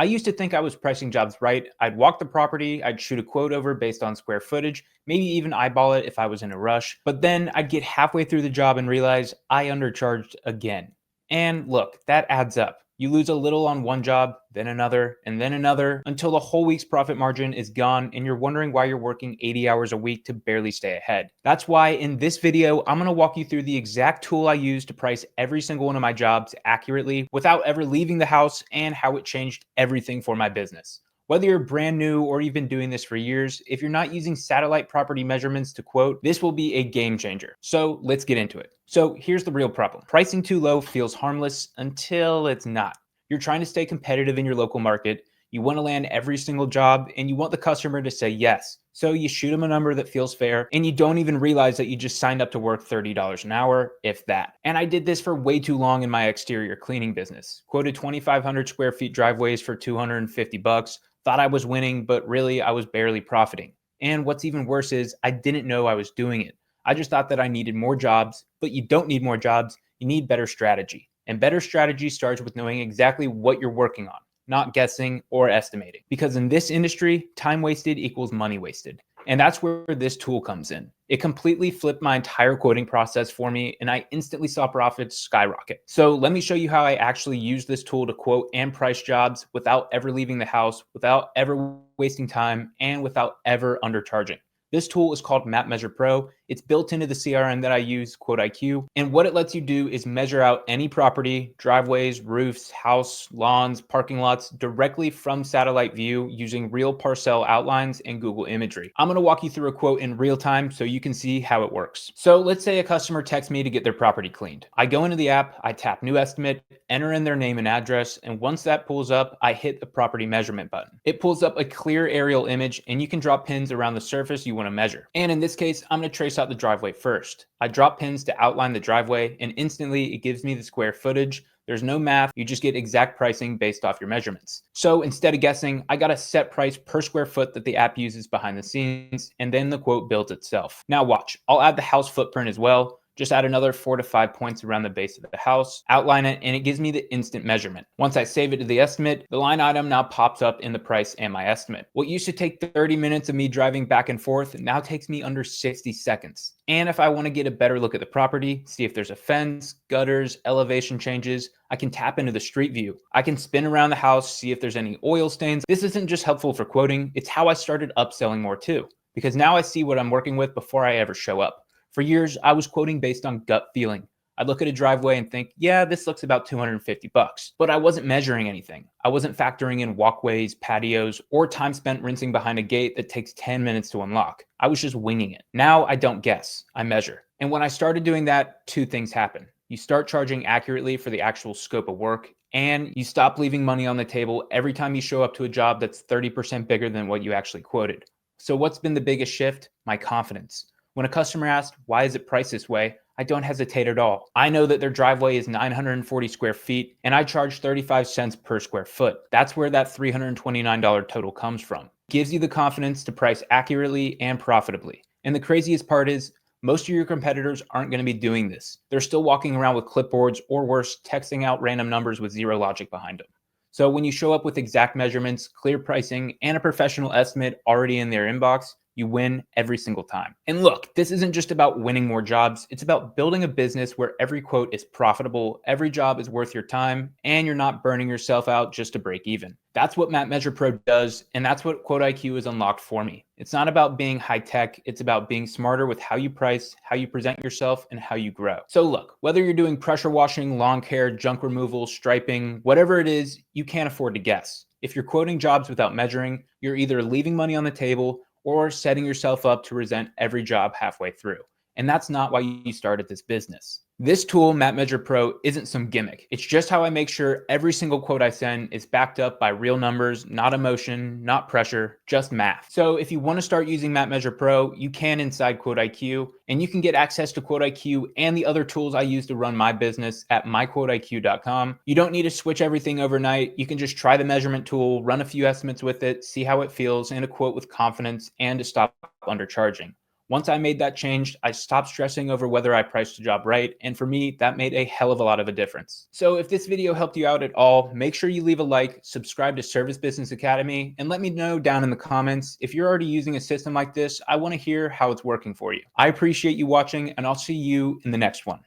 I used to think I was pricing jobs right. I'd walk the property, I'd shoot a quote over based on square footage, maybe even eyeball it if I was in a rush. But then I'd get halfway through the job and realize I undercharged again. And look, that adds up. You lose a little on one job, then another, and then another, until the whole week's profit margin is gone and you're wondering why you're working 80 hours a week to barely stay ahead. That's why in this video, I'm gonna walk you through the exact tool I use to price every single one of my jobs accurately without ever leaving the house, and how it changed everything for my business. Whether you're brand new or you've been doing this for years, if you're not using satellite property measurements to quote, this will be a game changer. So let's get into it. So here's the real problem. Pricing too low feels harmless until it's not. You're trying to stay competitive in your local market. You want to land every single job and you want the customer to say yes. So you shoot them a number that feels fair and you don't even realize that you just signed up to work $30 an hour, if that. And I did this for way too long in my exterior cleaning business. Quoted 2,500 square feet driveways for 250 bucks. Thought I was winning, but really I was barely profiting. And what's even worse is I didn't know I was doing it. I just thought that I needed more jobs, but you don't need more jobs. You need better strategy. And better strategy starts with knowing exactly what you're working on, not guessing or estimating. Because in this industry, time wasted equals money wasted. And that's where this tool comes in. It completely flipped my entire quoting process for me, and I instantly saw profits skyrocket. So let me show you how I actually use this tool to quote and price jobs without ever leaving the house, without ever wasting time, and without ever undercharging. This tool is called MapMeasure Pro. It's built into the CRM that I use, QuoteIQ. And what it lets you do is measure out any property, driveways, roofs, house, lawns, parking lots directly from satellite view using real parcel outlines and Google imagery. I'm gonna walk you through a quote in real time so you can see how it works. So let's say a customer texts me to get their property cleaned. I go into the app, I tap new estimate, enter in their name and address, and once that pulls up, I hit the property measurement button. It pulls up a clear aerial image and you can drop pins around the surface you want to measure. And in this case, I'm going to trace out the driveway first. I drop pins to outline the driveway and instantly it gives me the square footage. There's no math, you just get exact pricing based off your measurements. So instead of guessing, I got a set price per square foot that the app uses behind the scenes, and then the quote builds itself. Now watch, I'll add the house footprint as well. Just add another 4 to 5 points around the base of the house, outline it, and it gives me the instant measurement. Once I save it to the estimate, the line item now pops up in the price and my estimate. What used to take 30 minutes of me driving back and forth now takes me under 60 seconds. And if I want to get a better look at the property, see if there's a fence, gutters, elevation changes, I can tap into the street view. I can spin around the house, see if there's any oil stains. This isn't just helpful for quoting, it's how I started upselling more too. Because now I see what I'm working with before I ever show up. For years, I was quoting based on gut feeling. I'd look at a driveway and think, yeah, this looks about 250 bucks. But I wasn't measuring anything. I wasn't factoring in walkways, patios, or time spent rinsing behind a gate that takes 10 minutes to unlock. I was just winging it. Now I don't guess, I measure. And when I started doing that, two things happen. You start charging accurately for the actual scope of work, and you stop leaving money on the table every time you show up to a job that's 30% bigger than what you actually quoted. So what's been the biggest shift? My confidence. When a customer asks, why is it priced this way? I don't hesitate at all. I know that their driveway is 940 square feet and I charge 35 cents per square foot. That's where that $329 total comes from. It gives you the confidence to price accurately and profitably. And the craziest part is, most of your competitors aren't going to be doing this. They're still walking around with clipboards or worse, texting out random numbers with zero logic behind them. So when you show up with exact measurements, clear pricing, and a professional estimate already in their inbox, you win every single time. And look, this isn't just about winning more jobs. It's about building a business where every quote is profitable, every job is worth your time, and you're not burning yourself out just to break even. That's what MapMeasure Pro does, and that's what QuoteIQ has unlocked for me. It's not about being high tech, it's about being smarter with how you price, how you present yourself, and how you grow. So look, whether you're doing pressure washing, lawn care, junk removal, striping, whatever it is, you can't afford to guess. If you're quoting jobs without measuring, you're either leaving money on the table or setting yourself up to resent every job halfway through. And that's not why you started this business. This tool, MapMeasure Pro, isn't some gimmick. It's just how I make sure every single quote I send is backed up by real numbers, not emotion, not pressure, just math. So if you want to start using MapMeasure Pro, you can inside QuoteIQ, and you can get access to QuoteIQ and the other tools I use to run my business at myquoteiq.com. You don't need to switch everything overnight. You can just try the measurement tool, run a few estimates with it, see how it feels, and a quote with confidence, and to stop undercharging. Once I made that change, I stopped stressing over whether I priced the job right, and for me, that made a hell of a lot of a difference. So if this video helped you out at all, make sure you leave a like, subscribe to Service Business Academy, and let me know down in the comments if you're already using a system like this. I want to hear how it's working for you. I appreciate you watching, and I'll see you in the next one.